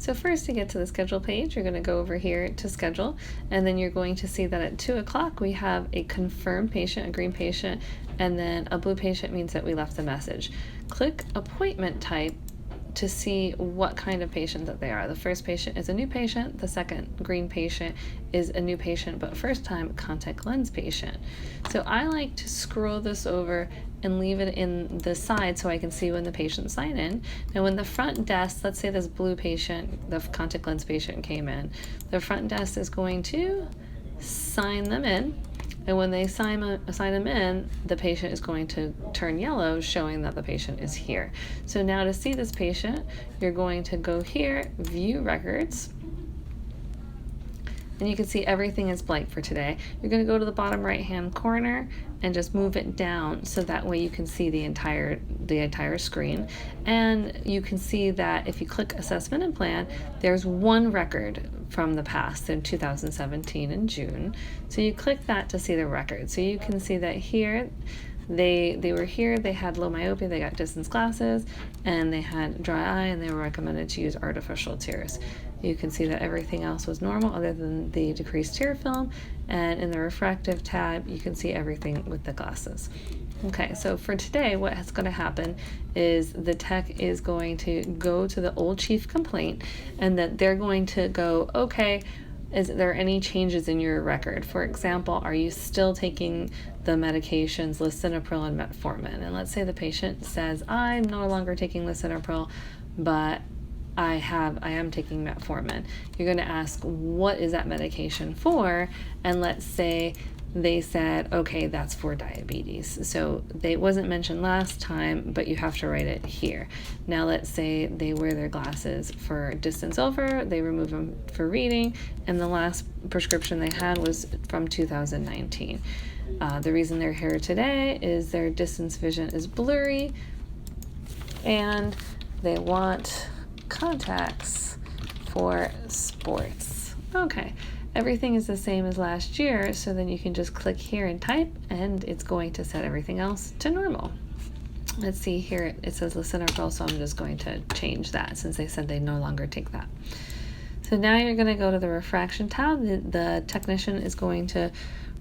So first, to get to the schedule page, you're going to go over here to schedule, and then you're going to see that at 2 o'clock we have a confirmed patient, a green patient, and then a blue patient means that we left the message. Click appointment type to see what kind of patient that they are. The first patient is a new patient, the second green patient is a new patient but first time contact lens patient. So I like to scroll this over and leave it in the side so I can see when the patients sign in. Now when the front desk, let's say this blue patient, the contact lens patient came in, the front desk is going to sign them in. And when they sign them in, the patient is going to turn yellow, showing that the patient is here. So now to see this patient, you're going to go here, view records, and you can see everything is blank for today. You're going to go to the bottom right-hand corner and just move it down so that way you can see the entire screen. And you can see that if you click assessment and plan, there's one record from the past in 2017 in June. So you click that to see the record. So you can see that here they were here, they had low myopia, they got distance glasses, and they had dry eye, and they were recommended to use artificial tears. You can see that everything else was normal other than the decreased tear film, and in the refractive tab you can see everything with the glasses. Okay, so for today what's going to happen is the tech is going to go to the old chief complaint, and that they're going to go, okay, is there any changes in your record? For example, are you still taking the medications lisinopril and metformin? And let's say the patient says, I'm no longer taking lisinopril, but I am taking metformin. You're going to ask, what is that medication for? And let's say they said, okay, that's for diabetes. So it wasn't mentioned last time, but you have to write it here. Now let's say they wear their glasses for distance over, they remove them for reading, and the last prescription they had was from 2019. The reason they're here today is their distance vision is blurry, and they want contacts for sports. Okay. Everything is the same as last year, so then you can just click here and type, and it's going to set everything else to normal. Let's see here, it says lisinopril, so I'm just going to change that since they said they no longer take that. So now you're going to go to the refraction tab. The technician is going to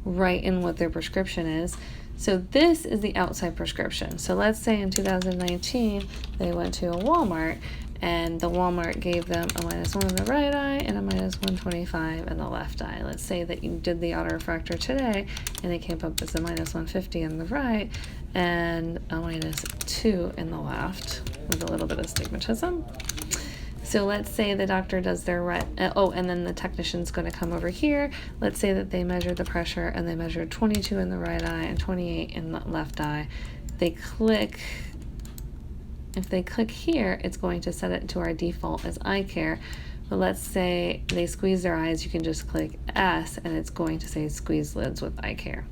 write in what their prescription is. So this is the outside prescription. So let's say in 2019 they went to a Walmart, and the Walmart gave them a -1 in the right eye and a -125 in the left eye. Let's say that you did the autorefractor today and it came up as a -150 in the right and a -2 in the left with a little bit of stigmatism. So let's say the doctor does their and then the technician's going to come over here. Let's say that they measured the pressure and they measured 22 in the right eye and 28 in the left eye. If they click here, it's going to set it to our default as eye care. But let's say they squeeze their eyes, you can just click S and it's going to say squeeze lids with eye care.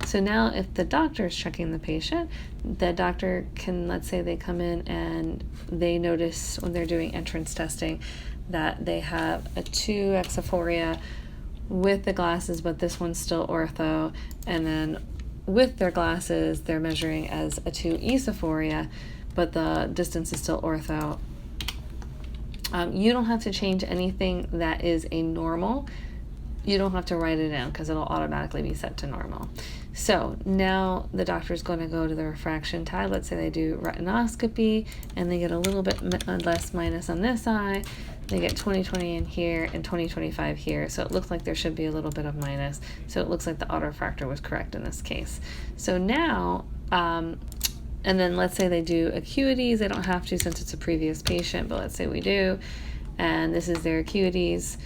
So now if the doctor is checking the patient, the doctor can, let's say they come in and they notice when they're doing entrance testing that they have a 2 exophoria with the glasses, but this one's still ortho, and then with their glasses they're measuring as a 2 esophoria, but the distance is still ortho. You don't have to change anything that is a normal. You don't have to write it in because it'll automatically be set to normal. So now the doctor is going to go to the refraction tab. Let's say they do retinoscopy and they get a little bit less minus on this eye. They get 20/20 in here and 20/25 here. So it looks like there should be a little bit of minus. So it looks like the autorefractor was correct in this case. So now, and then let's say they do acuities. They don't have to since it's a previous patient, but let's say we do. And this is their acuities.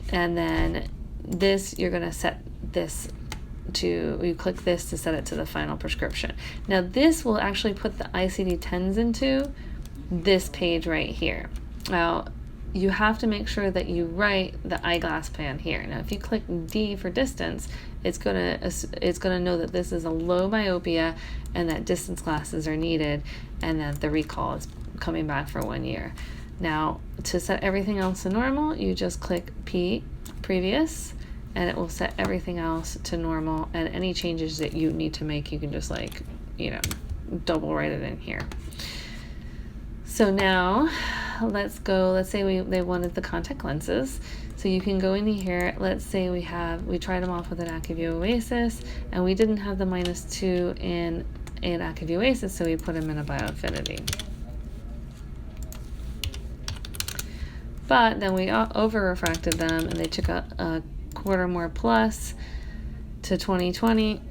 And then this, you're going to set this to, you click this to set it to the final prescription. Now this will actually put the ICD-10s into this page right here. Now you have to make sure that you write the eyeglass plan here. Now if you click D for distance, it's gonna know that this is a low myopia and that distance glasses are needed, and that the recall is coming back for 1 year. Now to set everything else to normal, you just click P, previous, and it will set everything else to normal, and any changes that you need to make, you can just double write it in here. So now let's say they wanted the contact lenses. So you can go in here, let's say we tried them off with an AccuView Oasis, and we didn't have the -2 in an AccuView Oasis, so we put them in a Biofinity. But then we over-refracted them, and they took a quarter more plus to 20/20.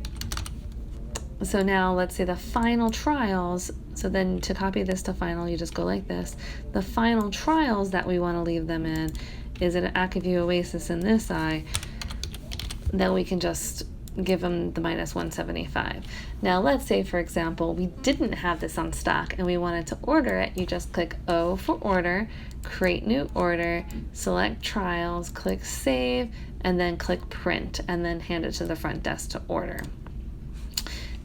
So now let's say the final trials, so then to copy this to final, you just go like this. The final trials that we want to leave them in is an AccuView Oasis in this eye. Then we can just give them the -175. Now let's say, for example, we didn't have this on stock and we wanted to order it. You just click O for order, create new order, select trials, click save, and then click print, and then hand it to the front desk to order.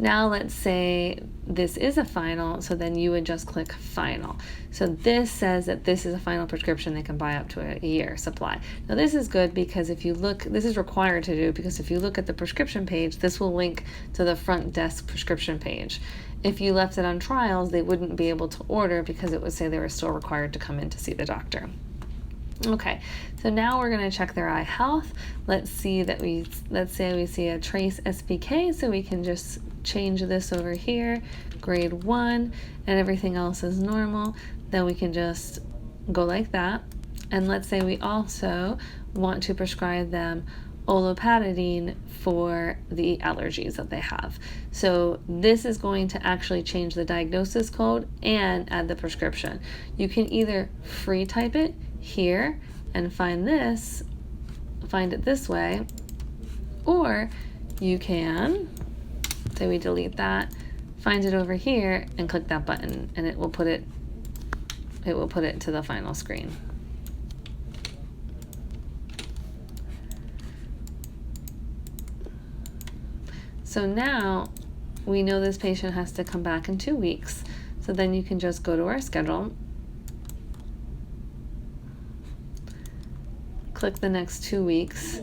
Now let's say this is a final, so then you would just click final. So this says that this is a final prescription they can buy up to a year supply. Now this is good because if you look, this is required to do because if you look at the prescription page, this will link to the front desk prescription page. If you left it on trials, they wouldn't be able to order because it would say they were still required to come in to see the doctor. Okay, so now we're going to check their eye health. Let's say we see a trace SPK, so we can just change this over here, grade 1, and everything else is normal. Then we can just go like that. And let's say we also want to prescribe them olopatadine for the allergies that they have. So this is going to actually change the diagnosis code and add the prescription. You can either free type it here and find it this way, or you can say we delete that, find it over here, and click that button, and it will put it to the final screen. So now we know this patient has to come back in 2 weeks. So then you can just go to our schedule, click the next 2 weeks,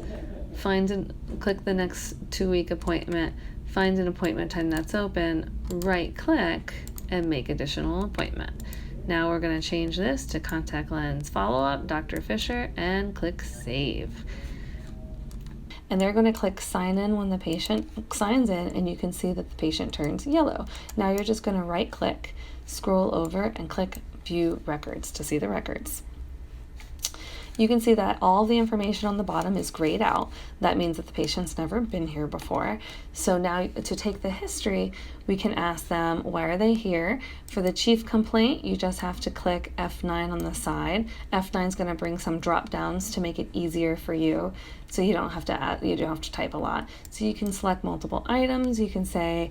click the next 2-week appointment, find an appointment time that's open, right click, and make additional appointment. Now we're going to change this to contact lens follow-up, Dr. Fisher, and click save. And they're going to click sign in when the patient signs in, and you can see that the patient turns yellow. Now you're just going to right click, scroll over, and click view records to see the records. You can see that all the information on the bottom is grayed out. That means that the patient's never been here before. So now to take the history, we can ask them, why are they here? For the chief complaint, you just have to click F9 on the side. F9 is going to bring some drop downs to make it easier for you. So you don't have to type a lot. So you can select multiple items. You can say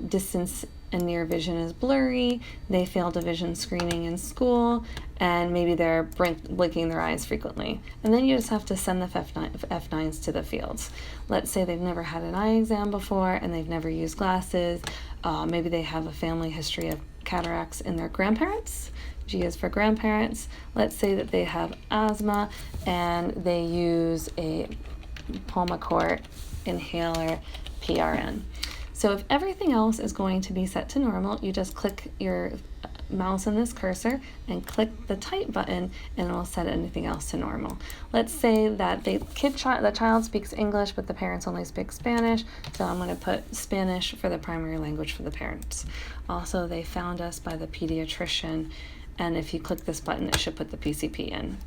distance and near vision is blurry, they failed a vision screening in school, and maybe they're blinking their eyes frequently. And then you just have to send the F9s to the fields. Let's say they've never had an eye exam before and they've never used glasses. Maybe they have a family history of cataracts in their grandparents. G is for grandparents. Let's say that they have asthma and they use a Pulmicort inhaler PRN. So if everything else is going to be set to normal, you just click your mouse on this cursor and click the type button, and it will set anything else to normal. Let's say that the child speaks English, but the parents only speak Spanish. So I'm going to put Spanish for the primary language for the parents. Also, they found us by the pediatrician, and if you click this button, it should put the PCP in.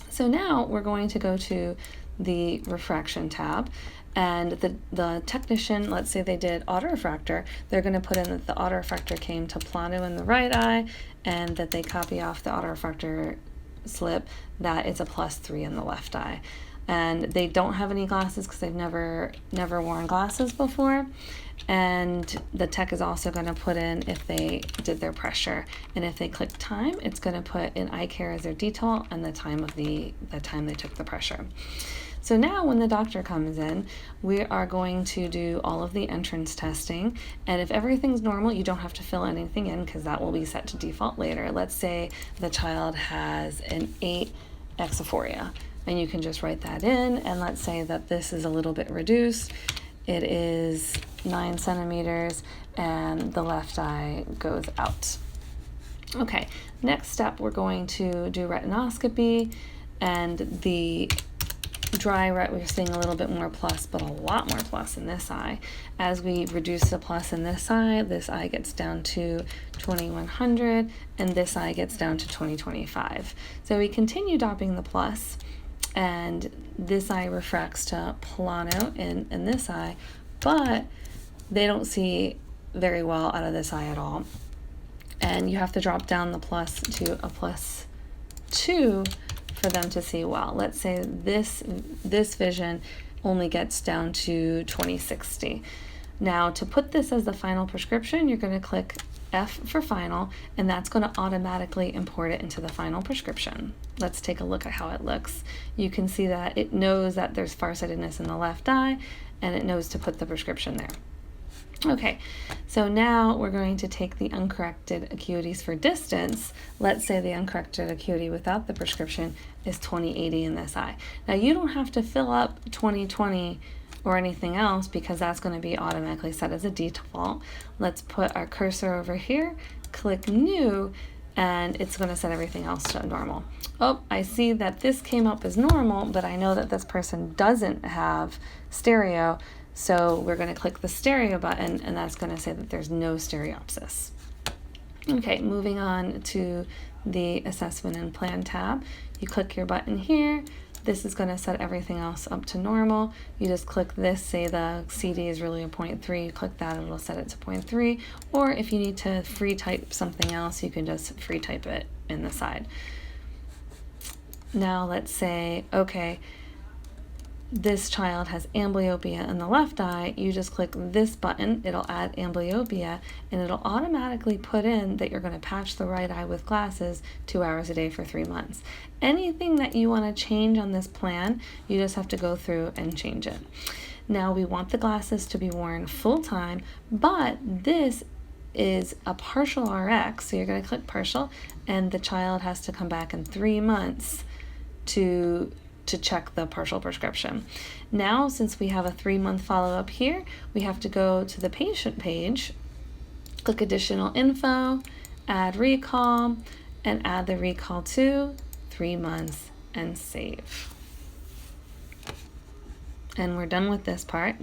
So now we're going to go to the refraction tab, and the technician, let's say they did autorefractor, they're going to put in that the autorefractor came to Plano in the right eye, and that they copy off the autorefractor slip that it's a +3 in the left eye. And they don't have any glasses because they've never worn glasses before. And the tech is also going to put in if they did their pressure, and if they click time, it's going to put in eye care as their detail and the time they took the pressure. So now when the doctor comes in, we are going to do all of the entrance testing, and if everything's normal, you don't have to fill anything in because that will be set to default later. Let's say the child has an 8 exophoria, and you can just write that in, and let's say that this is a little bit reduced. It is 9 centimeters, and the left eye goes out. Okay, next step, we're going to do retinoscopy, and the dry ret, we're seeing a little bit more plus, but a lot more plus in this eye. As we reduce the plus in this eye gets down to 2100, and this eye gets down to 2025. So we continue dopping the plus, and this eye refracts to plano in this eye, but they don't see very well out of this eye at all. And you have to drop down the plus to a +2 for them to see well. Let's say this vision only gets down to 20/60. Now, to put this as the final prescription, you're going to click F for final, and that's going to automatically import it into the final prescription. Let's take a look at how it looks. You can see that it knows that there's farsightedness in the left eye, and it knows to put the prescription there. Okay, so now we're going to take the uncorrected acuities for distance. Let's say the uncorrected acuity without the prescription is 20/80 in this eye. Now, you don't have to fill up 20/20 or anything else, because that's going to be automatically set as a default. Let's put our cursor over here, click new, and it's going to set everything else to normal. Oh, I see that this came up as normal, but I know that this person doesn't have stereo, so we're going to click the stereo button, and that's going to say that there's no stereopsis. Okay, moving on to the assessment and plan tab. You click your button here. This is going to set everything else up to normal. You just click this, say the CD is really a 0.3, you click that, it'll set it to 0.3, or if you need to free type something else, you can just free type it in the side. Now let's say, okay, this child has amblyopia in the left eye. You just click this button, it'll add amblyopia, and it'll automatically put in that you're going to patch the right eye with glasses 2 hours a day for 3 months. Anything that you want to change on this plan, you just have to go through and change it. Now, we want the glasses to be worn full time, but this is a partial RX, so you're going to click partial, and the child has to come back in 3 months to check the partial prescription. Now, since we have a 3-month follow-up here, we have to go to the patient page, click additional info, add recall, and add the recall to 3 months and save. And we're done with this part.